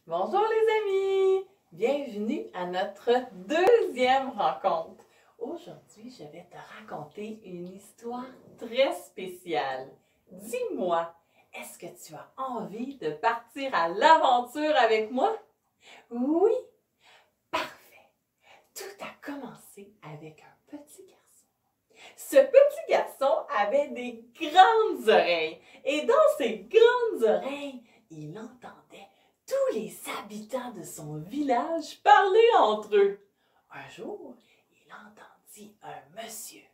Bonjour les amis! Bienvenue à notre deuxième rencontre. Aujourd'hui, je vais te raconter une histoire très spéciale. Dis-moi, est-ce que tu as envie de partir à l'aventure avec moi? Oui? Parfait! Tout a commencé avec un petit garçon. Ce petit garçon avait des grandes oreilles et dans ses grandes oreilles, il entendait tous les habitants de son village parler entre eux. Un jour, il entendit un monsieur.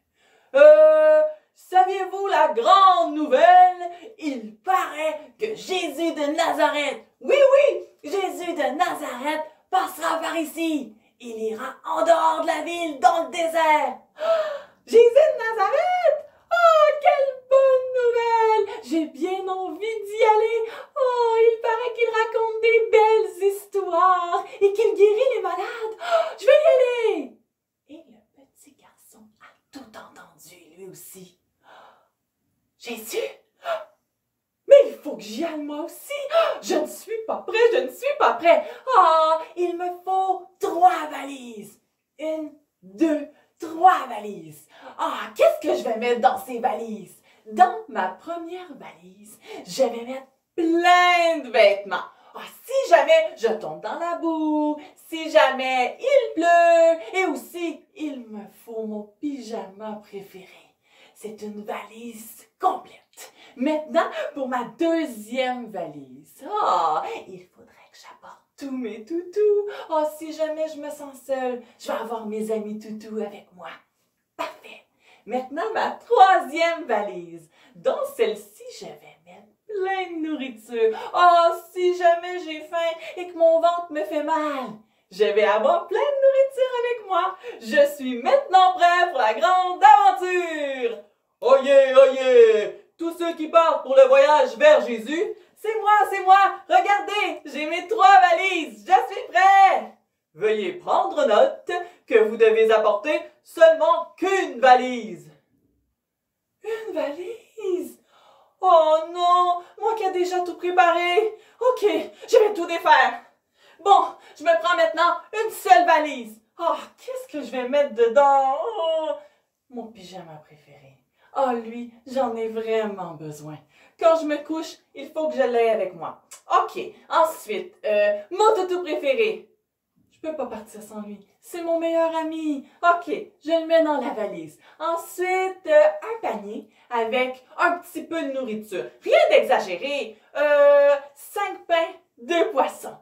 Saviez-vous la grande nouvelle? Il paraît que Jésus de Nazareth, oui, Jésus de Nazareth passera par ici. Il ira en dehors de la ville, dans le désert. Jésus de Nazareth! Oh, quelle bonne nouvelle! J'ai bien envie d'y aller. Oh, il paraît qu'il raconte des belles histoires et qu'il guérit les malades. Oh, je vais y aller! Et le petit garçon a tout entendu, lui aussi. Jésus? Mais il faut que j'y aille moi aussi. Je ne suis pas prêt, je ne suis pas prêt. Ah, il me faut 3 valises. 1, 2, 3 valises. Ah, qu'est-ce que je vais mettre dans ces valises? Dans ma première valise, je vais mettre plein de vêtements. Ah, si jamais je tombe dans la boue, si jamais il pleut, et aussi, il me faut mon pyjama préféré. C'est une valise complète. Maintenant, pour ma deuxième valise. Ah, il faudrait que j'apporte tous mes toutous. Ah, si jamais je me sens seule, je vais avoir mes amis toutous avec moi. Parfait. Maintenant, ma troisième valise. Dans celle-ci, je vais mettre plein de nourriture. Ah, si jamais j'ai faim et que mon ventre me fait mal, je vais avoir plein de nourriture avec moi. Je suis maintenant prêt pour la grande aventure. Oyez, oyez! Tous ceux qui partent pour le voyage vers Jésus, c'est moi! Regardez, j'ai mes 3 valises, je suis prêt! Veuillez prendre note que vous devez apporter seulement qu'une valise. Une valise? Oh non, moi qui ai déjà tout préparé. Ok, je vais tout défaire. Bon, je me prends maintenant une seule valise. Oh, qu'est-ce que je vais mettre dedans? Oh, mon pyjama préféré. Oh, lui, j'en ai vraiment besoin. Quand je me couche, il faut que je l'aie avec moi. Ok, ensuite, mon toutou préféré. Je peux pas partir sans lui. C'est mon meilleur ami. Ok, je le mets dans la valise. Ensuite, un panier avec un petit peu de nourriture. Rien d'exagéré. 5 pains, 2 poissons.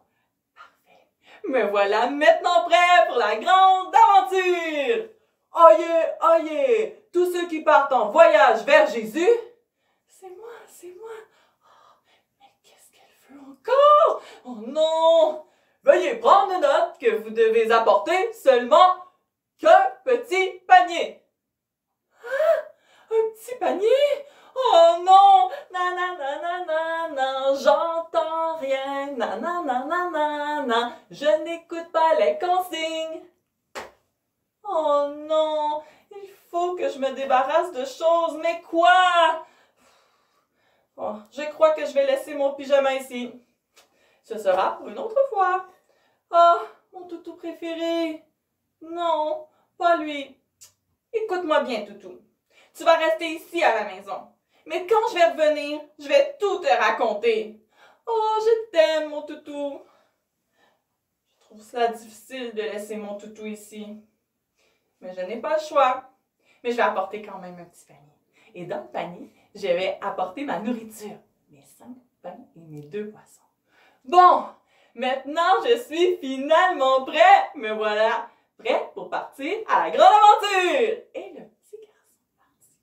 Parfait. Me voilà maintenant prêt pour la grande aventure. Oyez, oyez, tous ceux qui partent en voyage vers Jésus. C'est moi. Oh, mais qu'est-ce qu'elle veut encore? Oh non! Veuillez prendre note que vous devez apporter seulement qu'un petit panier. Ah, un petit panier? Oh non! J'entends rien. Je n'écoute pas les consignes. Oh non! Il faut que je me débarrasse de choses. Mais quoi? Oh, je crois que je vais laisser mon pyjama ici. Ce sera pour une autre fois. Ah, mon toutou préféré. Non, pas lui. Écoute-moi bien, toutou. Tu vas rester ici à la maison. Mais quand je vais revenir, je vais tout te raconter. Oh, je t'aime, mon toutou. Je trouve ça difficile de laisser mon toutou ici. Mais je n'ai pas le choix. Mais je vais apporter quand même un petit panier. Et dans le panier, je vais apporter ma nourriture. Mes 5 pains et mes 2 poissons. Bon, maintenant je suis finalement prêt. Me voilà prêt pour partir à la grande aventure. Et le petit garçon partit.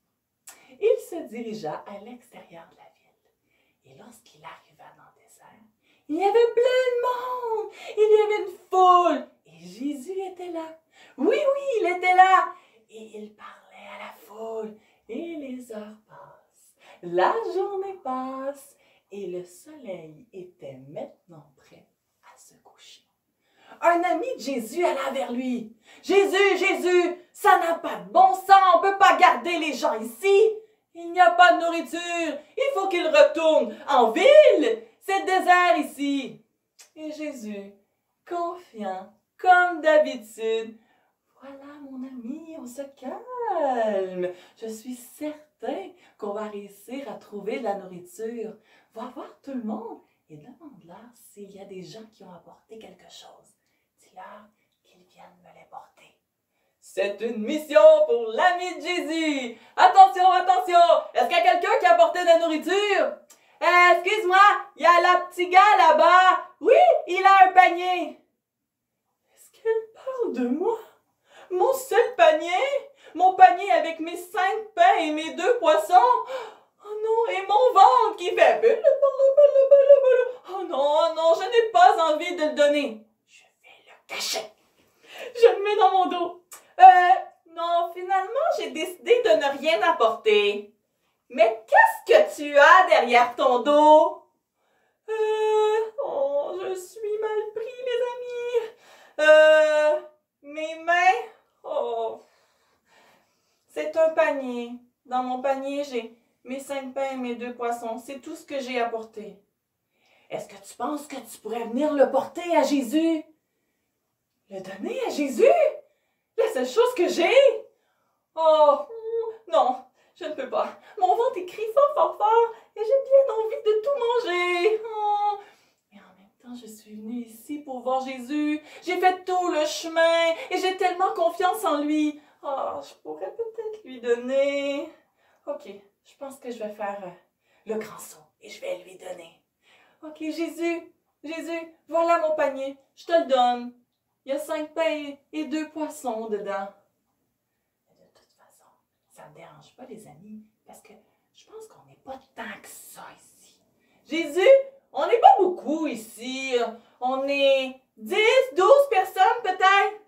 Il se dirigea à l'extérieur de la ville. Et lorsqu'il arriva dans le désert, il y avait plein de monde. Il y avait une foule. Et Jésus était là. Oui, il était là. Et il parlait à la foule. Et les heures passent. La journée passe. Et le soleil était maintenant prêt à se coucher. Un ami de Jésus alla vers lui. Jésus, ça n'a pas de bon sens, on ne peut pas garder les gens ici. Il n'y a pas de nourriture, il faut qu'ils retournent en ville. C'est le désert ici. Et Jésus, confiant, comme d'habitude, voilà mon ami, on se calme. Je suis certain qu'on va réussir à trouver de la nourriture. Va voir tout le monde et demande-leur s'il y a des gens qui ont apporté quelque chose. Dis-leur qu'ils viennent me les porter. C'est une mission pour l'ami de Jésus. Attention, attention! Est-ce qu'il y a quelqu'un qui a apporté de la nourriture? Excuse-moi, il y a le petit gars là-bas. Oui, il a un panier. Est-ce qu'elle parle de moi? Mon seul panier? Mon panier avec mes 5 pains et mes 2 poissons? Oh non, et mon ventre qui fait... Oh non, non, je n'ai pas envie de le donner. Je vais le cacher. Je le mets dans mon dos. Non, finalement, j'ai décidé de ne rien apporter. Mais qu'est-ce que tu as derrière ton dos? Oh, je suis mal pris, les amis. Mes mains? Oh, c'est un panier. Dans mon panier, j'ai mes 5 pains et mes 2 poissons. C'est tout ce que j'ai apporté. Est-ce que tu penses que tu pourrais venir le porter à Jésus? Le donner à Jésus? La seule chose que j'ai? Oh, non, je ne peux pas. Mon ventre crie fort, fort, fort et j'ai bien envie de tout manger. Oh. Mais en même temps, je suis venue ici pour voir Jésus. J'ai fait tout le chemin et j'ai tellement confiance en lui. Oh, je pourrais peut-être lui donner. Ok, je pense que je vais faire le grand saut et je vais lui donner. Ok, Jésus, Jésus, voilà mon panier. Je te le donne. Il y a 5 pains et 2 poissons dedans. Mais de toute façon, ça ne me dérange pas, les amis, parce que je pense qu'on n'est pas tant que ça ici. Jésus, on n'est pas beaucoup ici. On est 10, 12 personnes peut-être.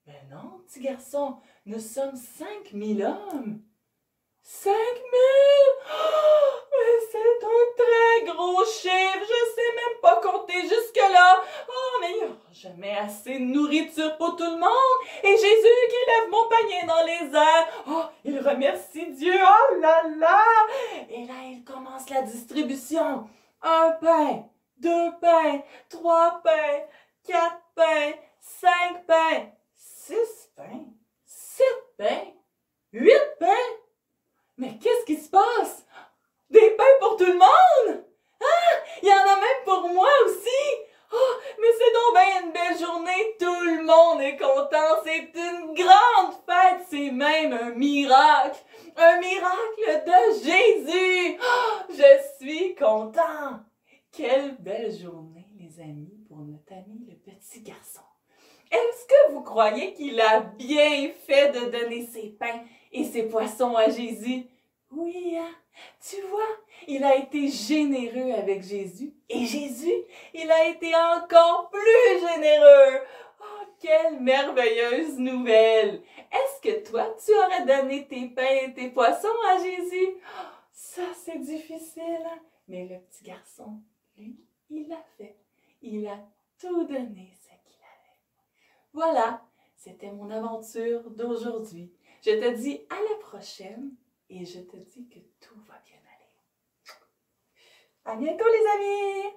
Mais non, petit garçon, nous sommes 5000 hommes. 5000! Oh, mais c'est un très gros chiffre. Je sais même pas compter jusque-là. Oh, mais il n'y aura jamais assez de nourriture pour tout le monde. Et Jésus qui lève mon panier dans les airs. Oh, il remercie Dieu. Oh là là! Et là, il commence la distribution. 1 pain, 2 pains, 3 pains, 4 pains, 5 pains, 6 pains, 7 pains, 8 pains. Mais qu'est-ce qui se passe? Des pains pour tout le monde? Ah! Il y en a même pour moi aussi! Oh, mais c'est donc bien une belle journée! Tout le monde est content! C'est une grande fête! C'est même un miracle! Un miracle de Jésus! Oh, je suis content! Quelle belle journée, les amis, pour notre ami le petit garçon! Est-ce que vous croyez qu'il a bien fait de donner ses pains et ses poissons à Jésus? Oui, hein? Tu vois, il a été généreux avec Jésus. Et Jésus, il a été encore plus généreux. Oh, quelle merveilleuse nouvelle! Est-ce que toi, tu aurais donné tes pains et tes poissons à Jésus? Oh, ça, c'est difficile, hein? Mais le petit garçon, lui, il l'a fait. Il a tout donné ce qu'il avait. Voilà, c'était mon aventure d'aujourd'hui. Je te dis à la prochaine et je te dis que tout va bien aller. À bientôt les amis!